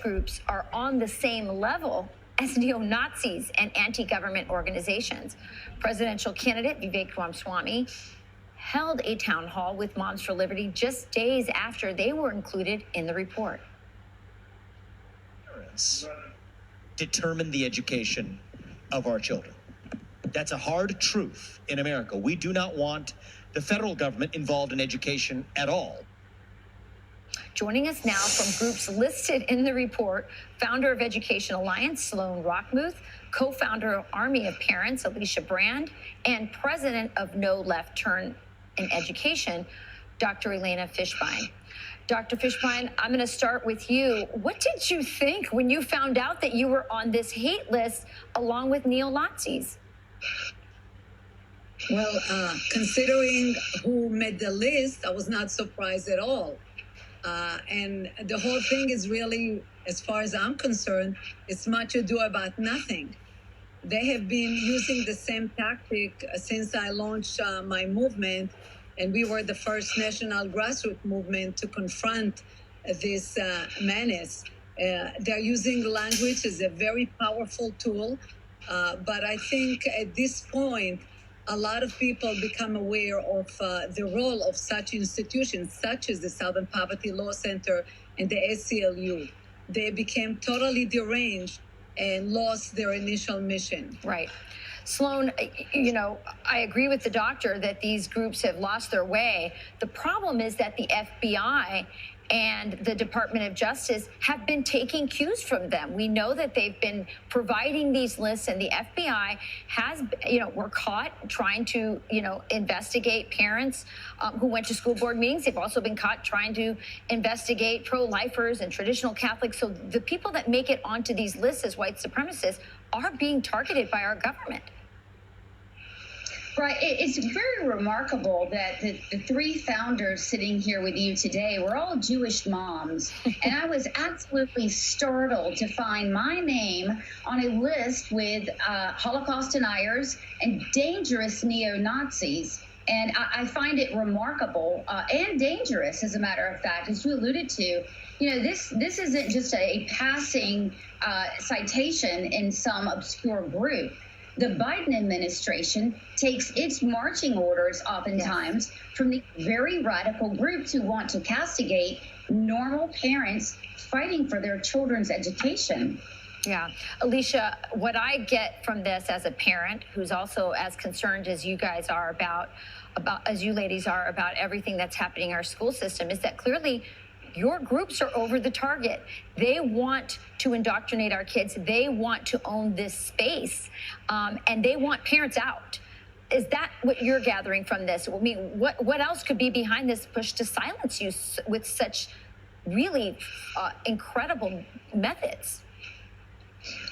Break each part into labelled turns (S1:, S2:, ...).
S1: groups are on the same level as neo-Nazis and anti-government organizations. Presidential candidate Vivek Ramaswamy held a town hall with Moms for Liberty just days after they were included in the report.
S2: Parents determine the education of our children. That's a hard truth in America. We do not want the federal government involved in education at all.
S1: Joining us now from groups listed in the report, founder of Education Alliance, Sloan Rachmuth, co-founder of Army of Parents, Alicia Brand, and president of No Left Turn in Education, Dr. Elena Fishbein. Dr. Fishbein, I'm going to start with you. What did you think when you found out that you were on this hate list along with neo-Nazis?
S3: Well, considering who made the list, I was not surprised at all. And the whole thing is really, as far as I'm concerned, it's much ado about nothing. They have been using the same tactic since I launched my movement, and we were the first national grassroots movement to confront this menace. They're using language as a very powerful tool, but I think at this point, a lot of people become aware of the role of such institutions, such as the Southern Poverty Law Center and the ACLU. They became totally deranged and lost their initial mission.
S1: Right. Sloan, you know, I agree with the doctor that these groups have lost their way. The problem is that the FBI and the Department of Justice have been taking cues from them. We know that they've been providing these lists, and the FBI has, were caught trying to, investigate parents who went to school board meetings. They've also been caught trying to investigate pro-lifers and traditional Catholics. So the people that make it onto these lists as white supremacists are being targeted by our government.
S4: Right. It's very remarkable that the three founders sitting here with you today were all Jewish moms. And I was absolutely startled to find my name on a list with Holocaust deniers and dangerous neo-Nazis. And I find it remarkable and dangerous, as a matter of fact, as you alluded to. This isn't just a passing citation in some obscure group. The Biden administration takes its marching orders oftentimes from the very radical groups who want to castigate normal parents fighting for their children's education.
S1: Yeah. Alicia, what I get from this as a parent who's also as concerned as you guys are as you ladies are about everything that's happening in our school system is that clearly your groups are over the target. They want to indoctrinate our kids. They want to own this space, and they want parents out. Is that what you're gathering from this? I mean, what else could be behind this push to silence you with such really incredible methods?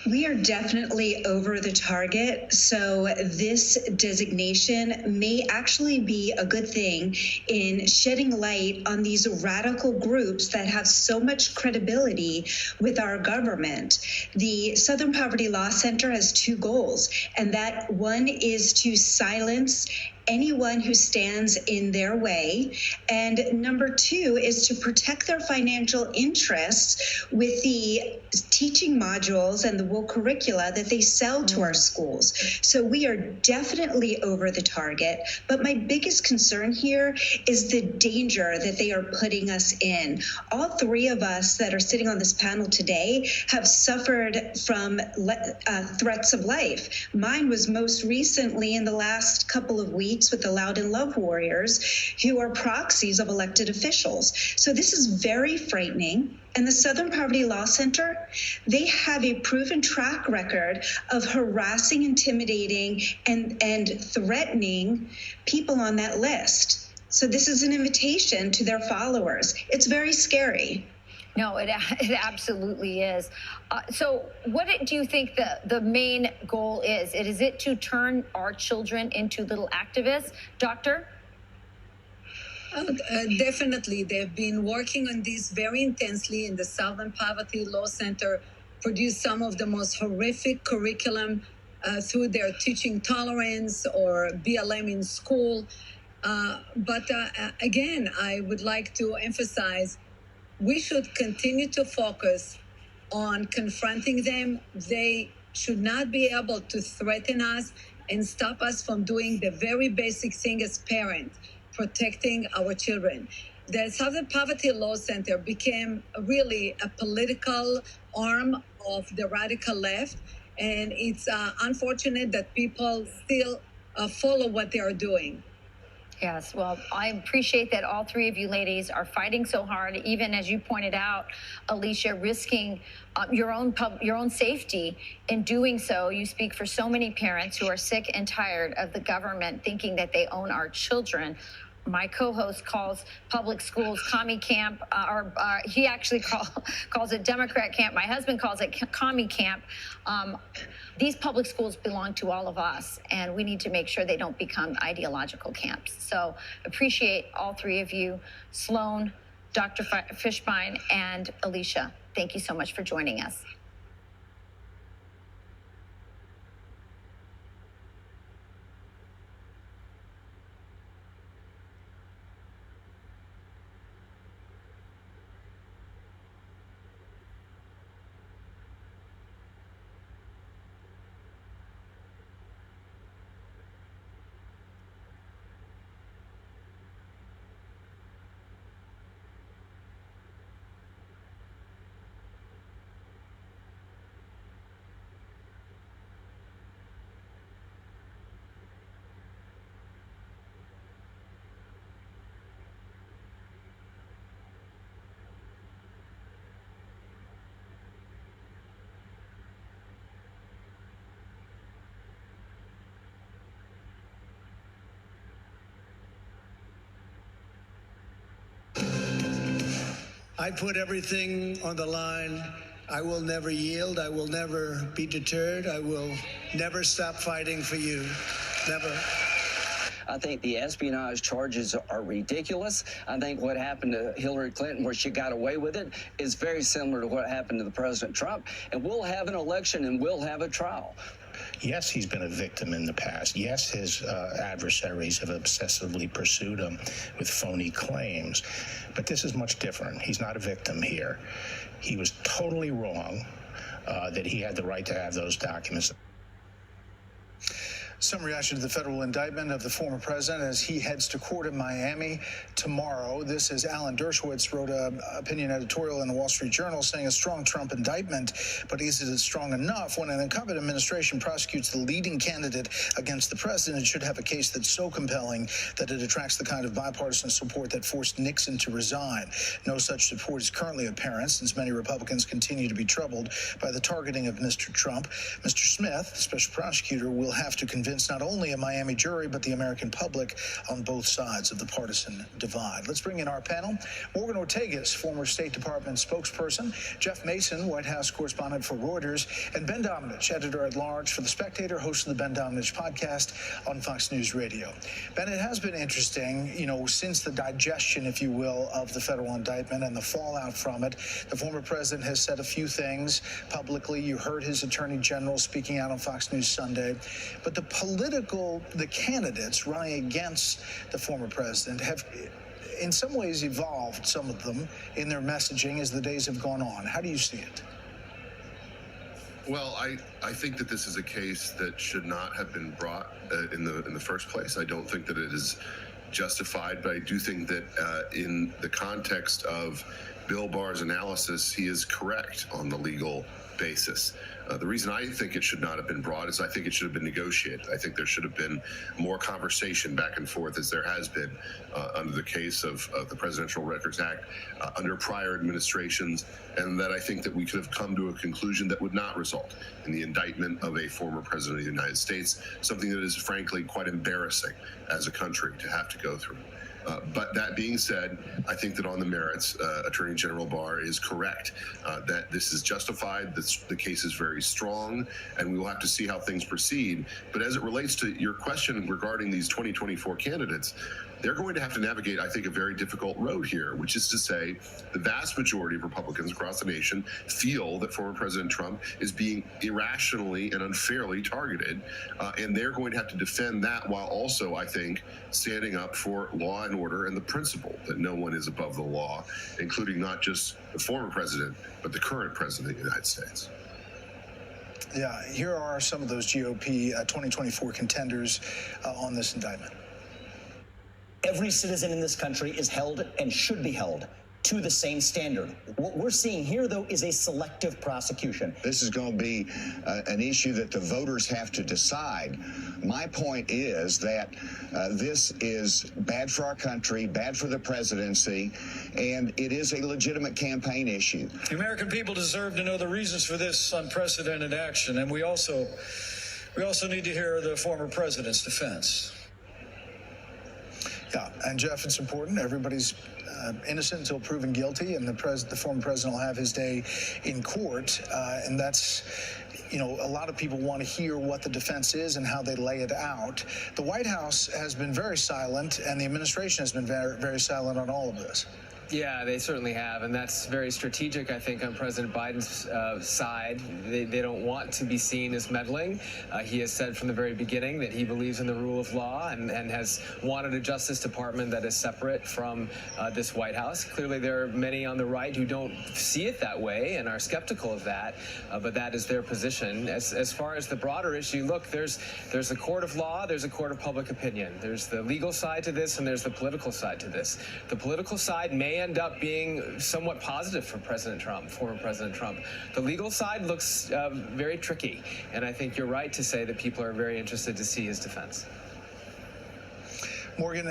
S5: We are definitely over the target, so this designation may actually be a good thing in shedding light on these radical groups that have so much credibility with our government. The Southern Poverty Law Center has two goals, and that one is to silence anyone who stands in their way. And number two is to protect their financial interests with the teaching modules and the woke curricula that they sell to our schools. So we are definitely over the target. But my biggest concern here is the danger that they are putting us in. All three of us that are sitting on this panel today have suffered from threats of life. Mine was most recently in the last couple of weeks with the Loud and Love Warriors, who are proxies of elected officials. So this is very frightening. And the Southern Poverty Law Center, they have a proven track record of harassing, intimidating, and threatening people on that list. So this is an invitation to their followers. It's very scary.
S1: No, it absolutely is. So what do you think the main goal is? Is it to turn our children into little activists, Doctor?
S3: Definitely. They've been working on this very intensely in the Southern Poverty Law Center, produced some of the most horrific curriculum through their teaching tolerance or BLM in school. But again, I would like to emphasize we should continue to focus on confronting them. They should not be able to threaten us and stop us from doing the very basic thing as parents, protecting our children. The Southern Poverty Law Center became really a political arm of the radical left, and it's unfortunate that people still follow what they are doing.
S1: Yes, well, I appreciate that all three of you ladies are fighting so hard, even as you pointed out, Alicia, risking your own safety in doing so. You speak for so many parents who are sick and tired of the government thinking that they own our children. My co-host calls public schools commie camp, he actually calls it Democrat camp. My husband calls it commie camp. These public schools belong to all of us, and we need to make sure they don't become ideological camps. So appreciate all three of you, Sloan, Dr. Fishbein, and Alicia. Thank you so much for joining us.
S6: I put everything on the line. I will never yield. I will never be deterred. I will never stop fighting for you. Never.
S7: I think the espionage charges are ridiculous. I think what happened to Hillary Clinton, where she got away with it, is very similar to what happened to the President Trump. And we'll have an election and we'll have a trial.
S8: Yes, he's been a victim in the past. Yes, his adversaries have obsessively pursued him with phony claims. But this is much different. He's not a victim here. He was totally wrong that he had the right to have those documents.
S6: Some reaction to the federal indictment of the former president as he heads to court in Miami tomorrow. This is Alan Dershowitz wrote an opinion editorial in the Wall Street Journal saying a strong Trump indictment, but is it strong enough? When an incumbent administration prosecutes the leading candidate against the president, it should have a case that's so compelling that it attracts the kind of bipartisan support that forced Nixon to resign. No such support is currently apparent since many Republicans continue to be troubled by the targeting of Mr. Trump. Mr. Smith, the special prosecutor, will have to convince not only a Miami jury, but the American public on both sides of the partisan divide. Let's bring in our panel. Morgan Ortagus, former State Department spokesperson, Jeff Mason, White House correspondent for Reuters, and Ben Domenech, editor-at-large for The Spectator, host of the Ben Domenech podcast on Fox News Radio. Ben, it has been interesting, since the digestion, if you will, of the federal indictment and the fallout from it. The former president has said a few things publicly. You heard his attorney general speaking out on Fox News Sunday. But the candidates running against the former president have in some ways evolved, some of them, in their messaging as the days have gone on. How do you see it?
S9: Well, I think that this is a case that should not have been brought in the first place. I don't think that it is justified, but I do think that in the context of Bill Barr's analysis, he is correct on the legal basis. The reason I think it should not have been brought is I think it should have been negotiated. I think there should have been more conversation back and forth, as there has been under the case of the Presidential Records Act under prior administrations, and that I think that we could have come to a conclusion that would not result in the indictment of a former president of the United States, something that is frankly quite embarrassing as a country to have to go through. But that being said, I think that on the merits, Attorney General Barr is correct that this is justified. The case is very strong, and we will have to see how things proceed. But as it relates to your question regarding these 2024 candidates, they're going to have to navigate, I think, a very difficult road here, which is to say the vast majority of Republicans across the nation feel that former President Trump is being irrationally and unfairly targeted, and they're going to have to defend that while also, I think, standing up for law and order and the principle that no one is above the law, including not just the former president, but the current president of the United States.
S6: Yeah, here are some of those GOP 2024 contenders on this indictment.
S2: Every citizen in this country is held and should be held to the same standard. What we're seeing here, though, is a selective prosecution.
S10: This is going to be an issue that the voters have to decide. My point is that this is bad for our country, bad for the presidency, and it is a legitimate campaign issue.
S11: The American people deserve to know the reasons for this unprecedented action, and we also need to hear the former president's defense.
S6: Yeah, and Jeff, it's important. Everybody's innocent until proven guilty, and the former president will have his day in court. And that's, a lot of people want to hear what the defense is and how they lay it out. The White House has been very silent, and the administration has been very, very silent on all of this.
S12: Yeah, they certainly have, and that's very strategic, I think, on President Biden's side. They don't want to be seen as meddling. He has said from the very beginning that he believes in the rule of law and has wanted a Justice Department that is separate from this White House. Clearly, there are many on the right who don't see it that way and are skeptical of that, but that is their position. As far as the broader issue, look, there's a court of law, there's a court of public opinion. There's the legal side to this, and there's the political side to this. The political side may end up being somewhat positive for President Trump, former President Trump. The legal side looks very tricky, and I think you're right to say that people are very interested to see his defense.
S6: Morgan,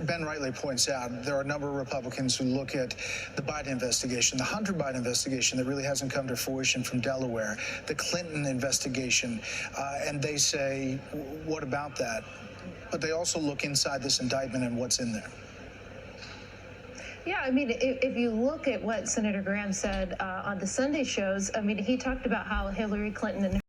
S6: Ben rightly points out there are a number of Republicans who look at the Biden investigation, the Hunter Biden investigation that really hasn't come to fruition from Delaware, the Clinton investigation, and they say, what about that? But they also look inside this indictment and what's in there.
S13: Yeah, I mean, if you look at what Senator Graham said on the Sunday shows, I mean, he talked about how Hillary Clinton and